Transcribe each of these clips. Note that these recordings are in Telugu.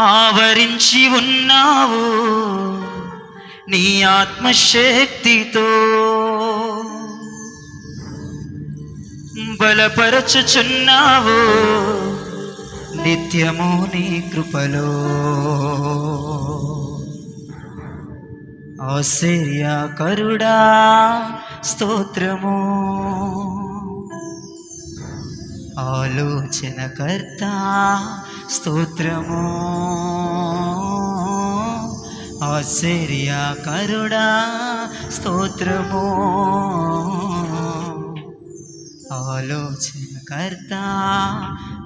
ఆవరించి ఉన్నావు నీ ఆత్మశక్తితో, బలపరచుచున్నావు నిత్యము నీ కృపలో. ఆశ్చర్యకరుడా స్తోత్రము, ఆలోచనకర్త స్తోత్రము, ఆశ్చర్యకరుడా స్తోత్రము, ఆలోచనకర్త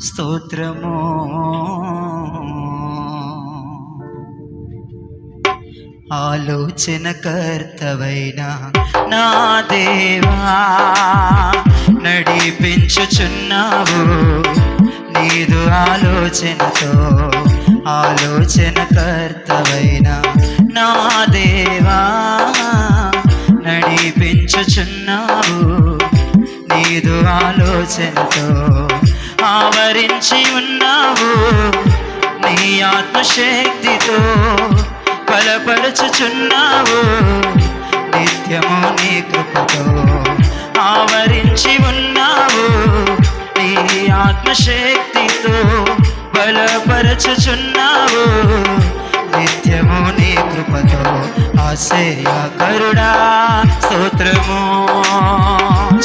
స్తోత్రము. ఆలోచనకర్తవైన నా దేవా, నడిపించుచున్నావు నీదు ఆలోచనతో. ఆలోచనకర్తవైన నా దేవా, నడిపించుచున్నావు నీదు ఆలోచనతో. ఆవరించి ఉన్నావు నీ ఆత్మశక్తితో, బలపరచుచున్నావు నిత్యము నీ కృపతో. ఆవరించి ఉన్నావు నీ ఆత్మశక్తితో, బలపరచుచున్నావు నిత్యము నీ కృపతో. ఆశ్చర్యకరుడా స్తోత్రము,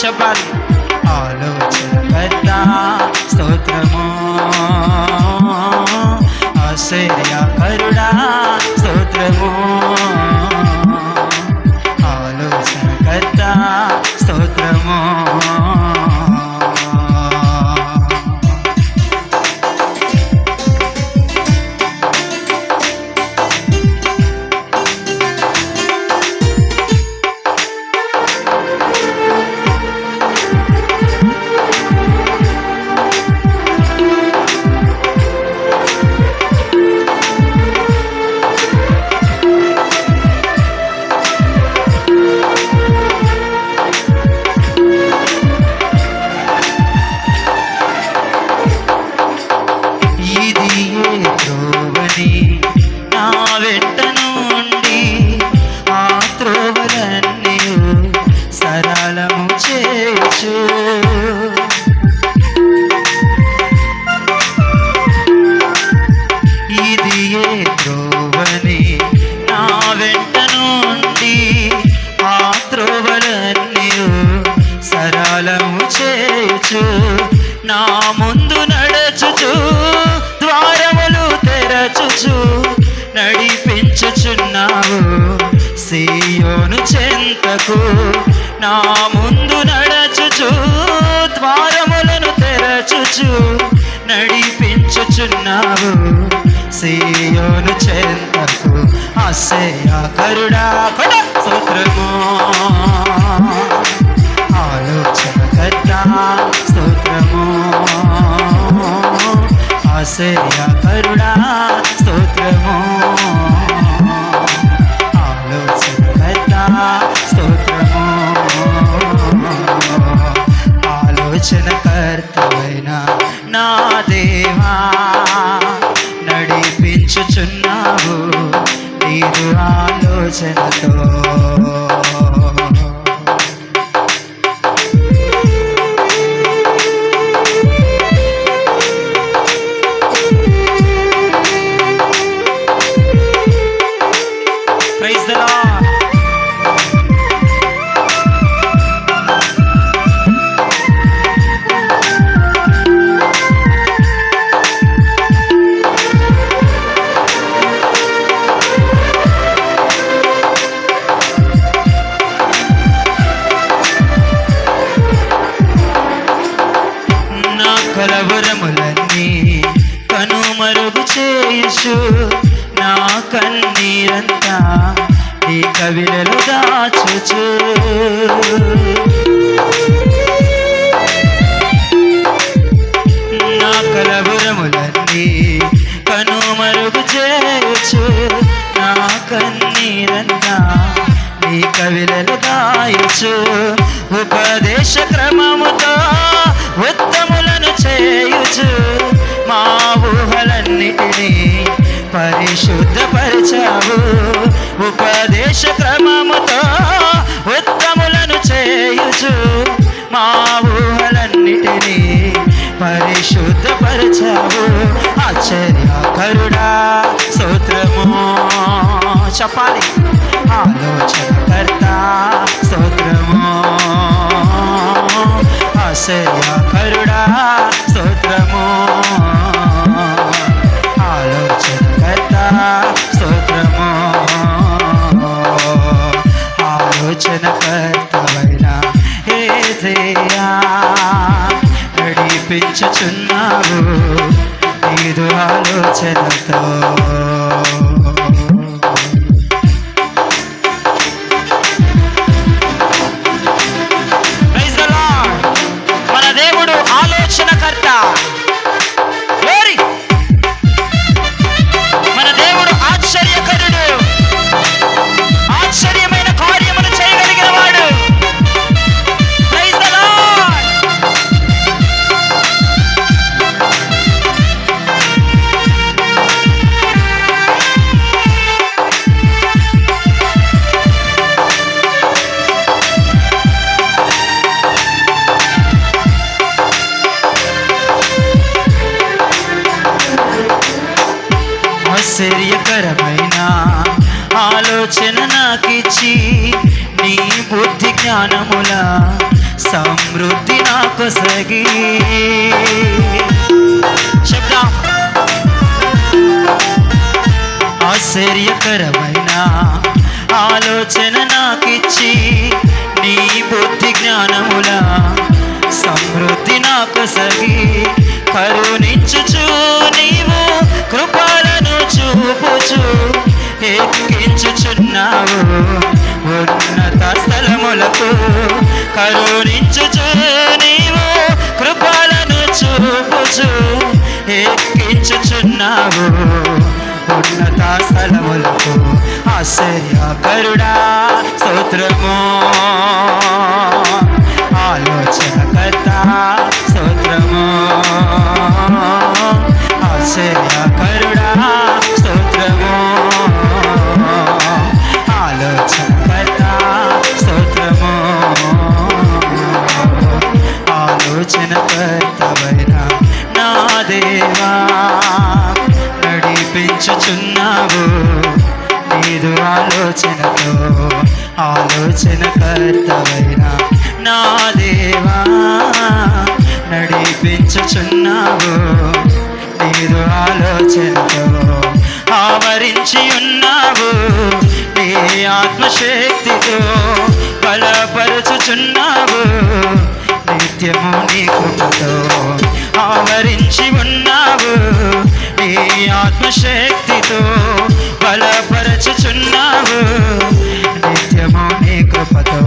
చెప్పాలి. ఆలోచనకర్త స్తోత్రము, ఆశ్చర్యకరుడా స్తోత్రము, ఆలోచనకర్త స్తోత్రము. నా వెంట నుండి ఆ త్రోవలన్నీ సరళము చేయొచ్చు. ఇది ఏ త్రోవని నా వెంట నుండి ఆ త్రోవలన్నీ సరళము చేయొచ్చు. నా ముందు నడచుచు ద్వారములు తెరచుచు, నడిపించుచున్నావు సీయోను చెంతకు. నా ముందు నడచుచు ద్వారములను తెరచుచు, నడిపించుచున్నావు సీయోను చెంతకు. ఆశ్చర్యకరుడా స్తోత్రము, ఆలోచనకర్త స్తోత్రము, ఆశ్చర్యకరుడా స్తోత్రము, ఆలోచనకర్త స్తోత్రము. ఆలోచనకర్తవైన నా దేవా, నడిపించుచున్నావు నీదు ఆలోచనతో. Praise the Lord. నా కలవరములన్నీ కనుమరుగు చేయుచు, నా కన్నీరంతా నీ కవిలలో దాచుచు. నా కలవరములన్నీ కనుమరుగు చేయుచు, నా కన్నీరంతా నీ కవిలలో దాయుచు. ఉపదేశ క్రమముతో ఉత్తములను చేయుచు, మా ఊహలన్నిటినీ ధర్మముతో ఉత్తములను చేయుచు మా ఊహలన్నిటినీ పరిశుద్ధపరచావు. ఆశ్చర్యకరుడా స్తోత్రము. చెప్పాలి. ఆలోచనకర్త స్తోత్రము. ఆశ్చర్యకరుడా స్తోత్రము. ఆలోచనకర్త స్తోత్రము. ఆలోచనకర్తవైన యేసయ్యా నడిపించుచున్నావు నీదు ఆలోచనతో. మన దేవుడు ఆలోచనకర్త. మన దేవుడు ఆశ్చర్యకరుడు. ఆశ్చర్యమైన కార్యములు చేయగలిగిన వాడు. Praise the lord. ఆశ్చర్యకరమైన ఆలోచన నాకిచ్చి నీ బుద్ధి జ్ఞానముల సమృద్ధి నాకొసగి. శబ్దం. ఆశ్చర్యకరమైన ఆలోచన నాకిచ్చి నీ బుద్ధి జ్ఞానముల సమృద్ధి నాకొసగి. కరుణించుచు నీవు కృపలను చూపుచు ఎక్కించుచున్నావు ఉన్నత స్థలములకు. కరుణించుచు నీవు కృపలను చూపుచు ఎక్కించుచున్నావు ఉన్నత స్థలములకు. ఆశ్చర్యకరుడా స్తోత్రము. ఆలోచనకర్త స్తోత్రము. ఆశ్చర్యకరుడా స్తోత్రము. ఆలోచనకర్త స్తోత్రము. ఆలోచనకర్తవైన నా దేవా నడిపించుచున్నావు నీదు ఆలోచనతో. ఆలోచనకర్తవైన నా దేవా నడిపించుచున్నావు నీదు ఆలోచనతో. ఆవరించి ఉన్నావు నీ ఆత్మశక్తితో. బలపరుచుచున్నావు నిత్యము నీ కృపతో. ఆవరించి ఉన్నావు నీ ఆత్మశక్తితో. బలపరచుచున్నావు నిత్యము నీ కృపతో.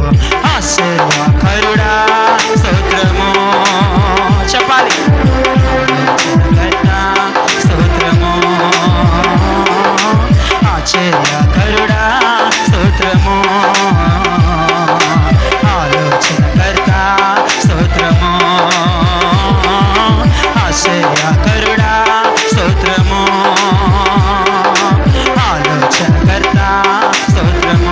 ఆశ్చర్యకరుడా స్తోత్రము. చెప్పాలి. స్తోత్రము. ఆశ్చర్యకరుడా స్తోత్రము. ఆలోచనకర్త స్తోత్రము. ఆశ్చర్యకరుడా స్తోత్రము. ఆలోచనకర్త స్తోత్రము.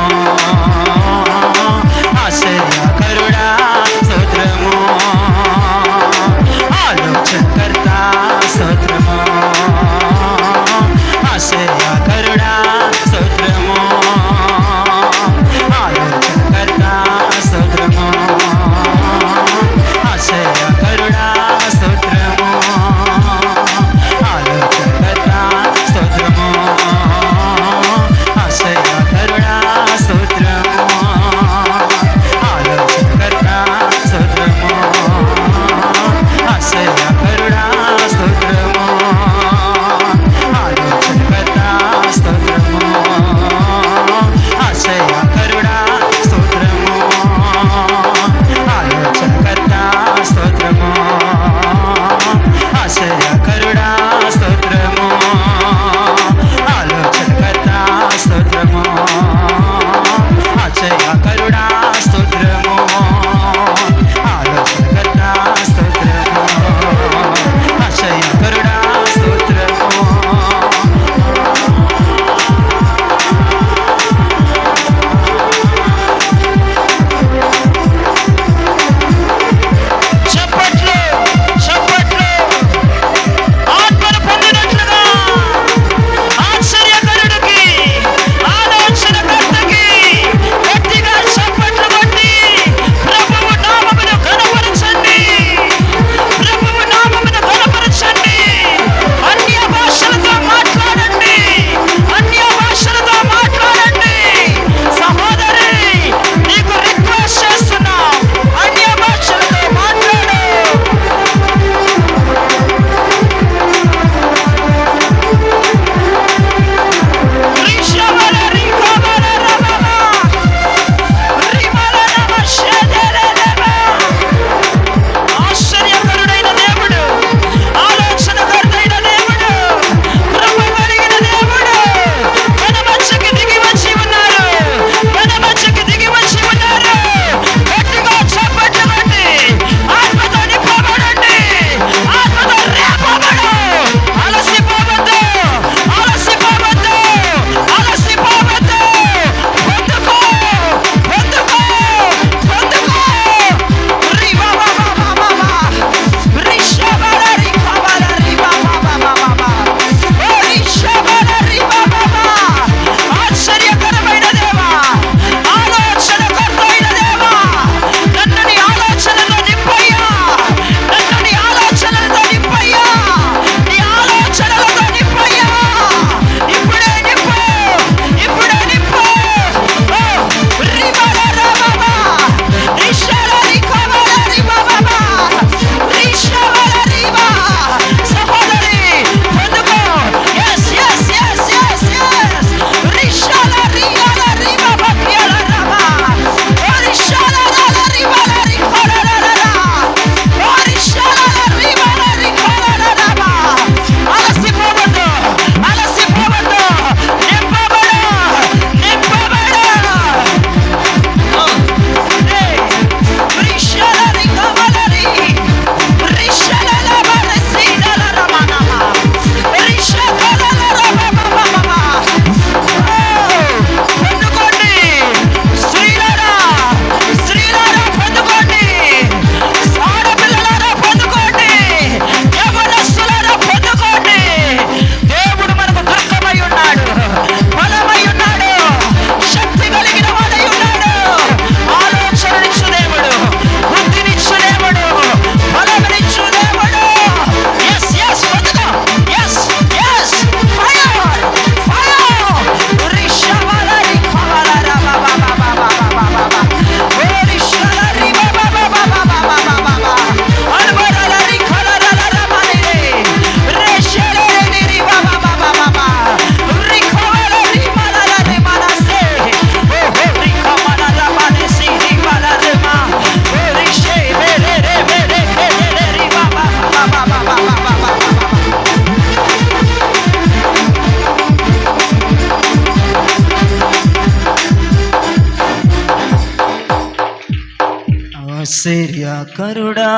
ఆశ్చర్యకరుడా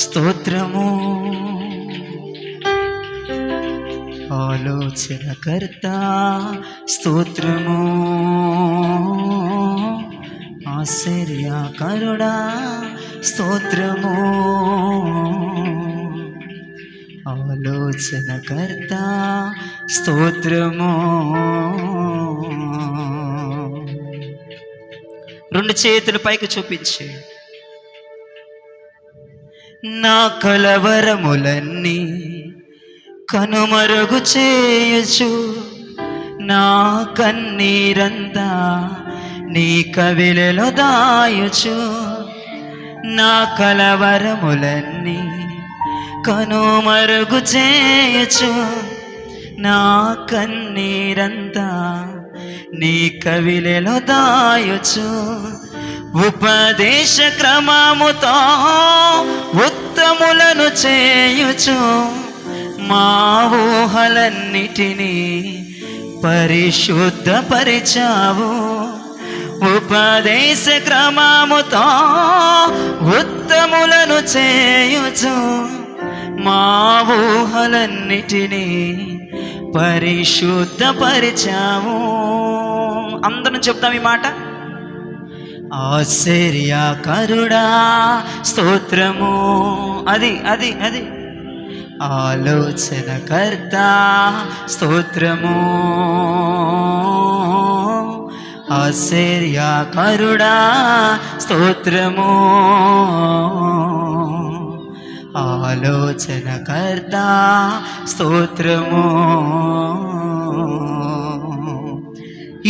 స్తోత్రము, ఆలోచనకర్త స్తోత్రము, ఆశ్చర్యకరుడా స్తోత్రము, ఆలోచనకర్త స్తోత్రము. రెండు చేతులు పైకి చూపించి, నా కలవరములన్నీ కనుమరుగు చేయొచ్చు, నా కన్నీరంతా నీ కవిలలో దాయొచ్చు, నా కలవరములన్నీ కనుమరుగు చేయొచ్చు, నా కన్నీరంతా నీ కవిలలో దాయొచ్చు. ఉపదేశ క్రమముతో ఉత్తములను చేయుచు, మా ఊహలన్నిటినీ పరిశుద్ధపరిచావు. ఉపదేశ క్రమముతో ఉత్తములను చేయుచు, మా ఊహలన్నిటినీ పరిశుద్ధపరిచావు. అందరం చెప్తాం ఈ మాట. ఆశ్చర్యకరుడా స్తోత్రము, అది అది అది ఆలోచనకర్త స్తోత్రము, ఆశ్చర్యకరుడా స్తోత్రము, ఆలోచనకర్త స్తోత్రము.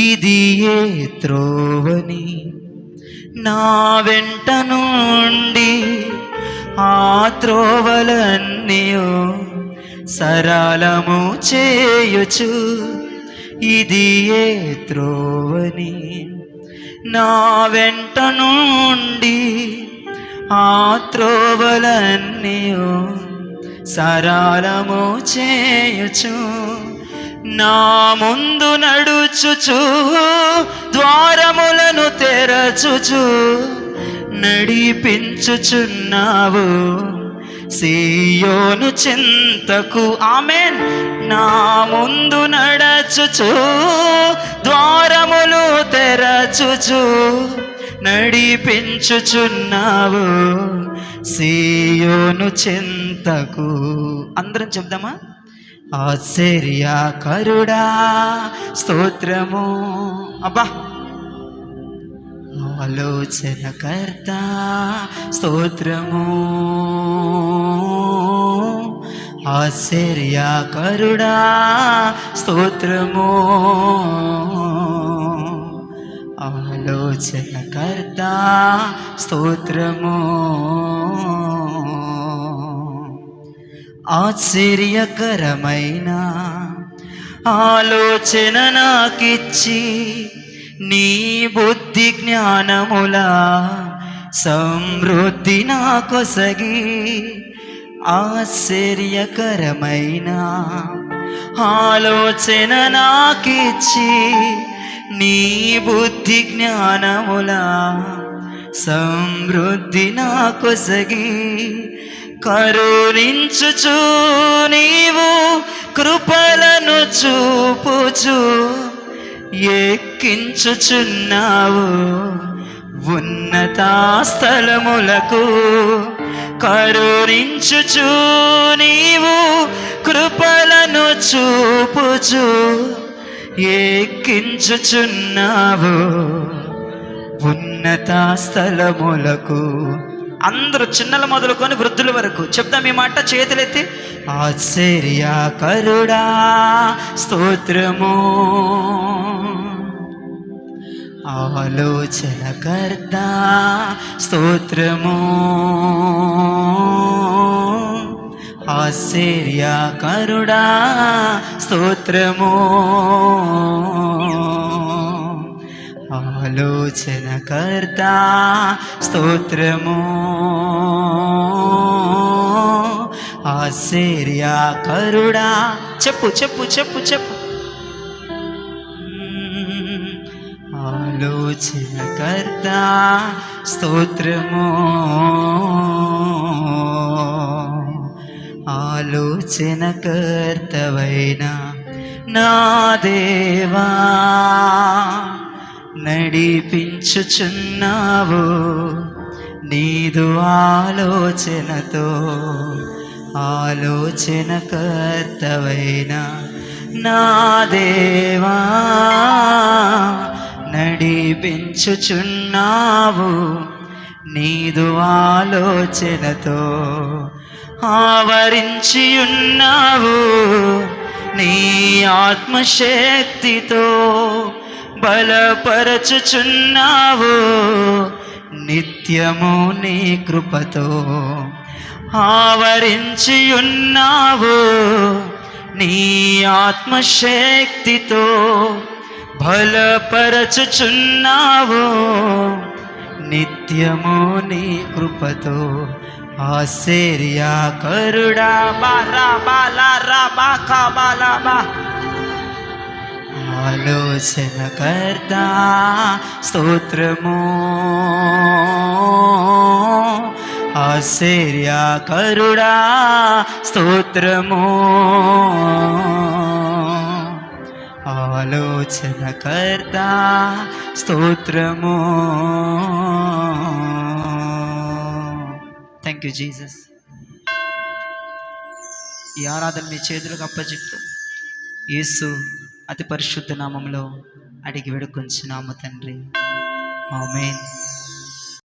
ఇది ఏ త్రోవని నా వెంట నుండి ఆ త్రోవలన్నీయు సరళము చేయుచు, ఇది ఏ త్రోవని నా వెంట నుండి ఆ త్రోవలన్నీయు సరళము చేయుచు, నా ముందు నడుచుచు ద్వారములను తెరచుచు నడిపించుచున్నావు సీయోను చింతకు. ఆమేన్. నా ముందు నడచుచు ద్వారములు తెరచుచు నడిపించుచున్నావు సీయోను చింతకు. అందరం చెప్దామా? ఆశ్చర్యకరుడా స్తోత్రము, అబ్బా, ఆలోచనకర్త స్తోత్రము, ఆశ్చర్యకరుడా స్తోత్రము, ఆలోచనకర్త స్తోత్రము. ఆశ్చర్యకరమైన ఆలోచన నాకిచ్చి నీ బుద్ధి జ్ఞానముల సమృద్ధి నాకొసగి, ఆశ్చర్యకరమైన ఆలోచన నాకిచ్చి నీ బుద్ధి జ్ఞానముల సమృద్ధి నాకొసగి, కరుణించుచు నీవు కృపలను చూపుచు ఎక్కించుచున్నావు ఉన్నత స్థలములకు. కరుణించుచు నీవు కృపలను చూపుచు ఎక్కించుచున్నావు ఉన్నత స్థలములకు. అందరూ చిన్నలు మొదలుకొని వృద్ధుల వరకు చెప్తాం ఈ మాట చేతులెత్తి. ఆశ్చర్యకరుడా స్తోత్రము, ఆలోచనకర్త స్తోత్రము, ఆశ్చర్యకరుడా స్తోత్రము, ఆలోచనకర్త స్తోత్రము, ఆశ్చర్యకరుడా. చెప్పు చెప్పు చెప్పు చెప్పు. ఆలోచనకర్త స్తోత్రము. ఆలోచనకర్తవైన నా దేవా, నడిపించుచున్నావు నీదు ఆలోచనతో. ఆలోచనకర్తవైన నా దేవా, నడిపించుచున్నావు నీదు ఆలోచనతో. ఆవరించి ఉన్నావు నీ ఆత్మశక్తితో. బలపరచుచున్నావు నిత్యము నీ కృపతో. ఆవరించి ఉన్నావు నీ ఆత్మశక్తితో. బలపరచుచున్నావు నిత్యము నీ కృపతో. ఆశ్చర్యకరుడా బారా బాలా రాబా కాబాలా బా. ఆలోచనకర్త స్తోత్రము. ఆశ్చర్యకరుడా స్తోత్రము. ఆలోచనకర్త స్తోత్రము. Thank you Jesus. ఈ ఆరాధన మీ చేతులకు అప్పచెప్తూ యేసు అతి పరిశుద్ధ నామంలో అడిగి వేడుకొంచున్నాము తండ్రి. ఆమేన్.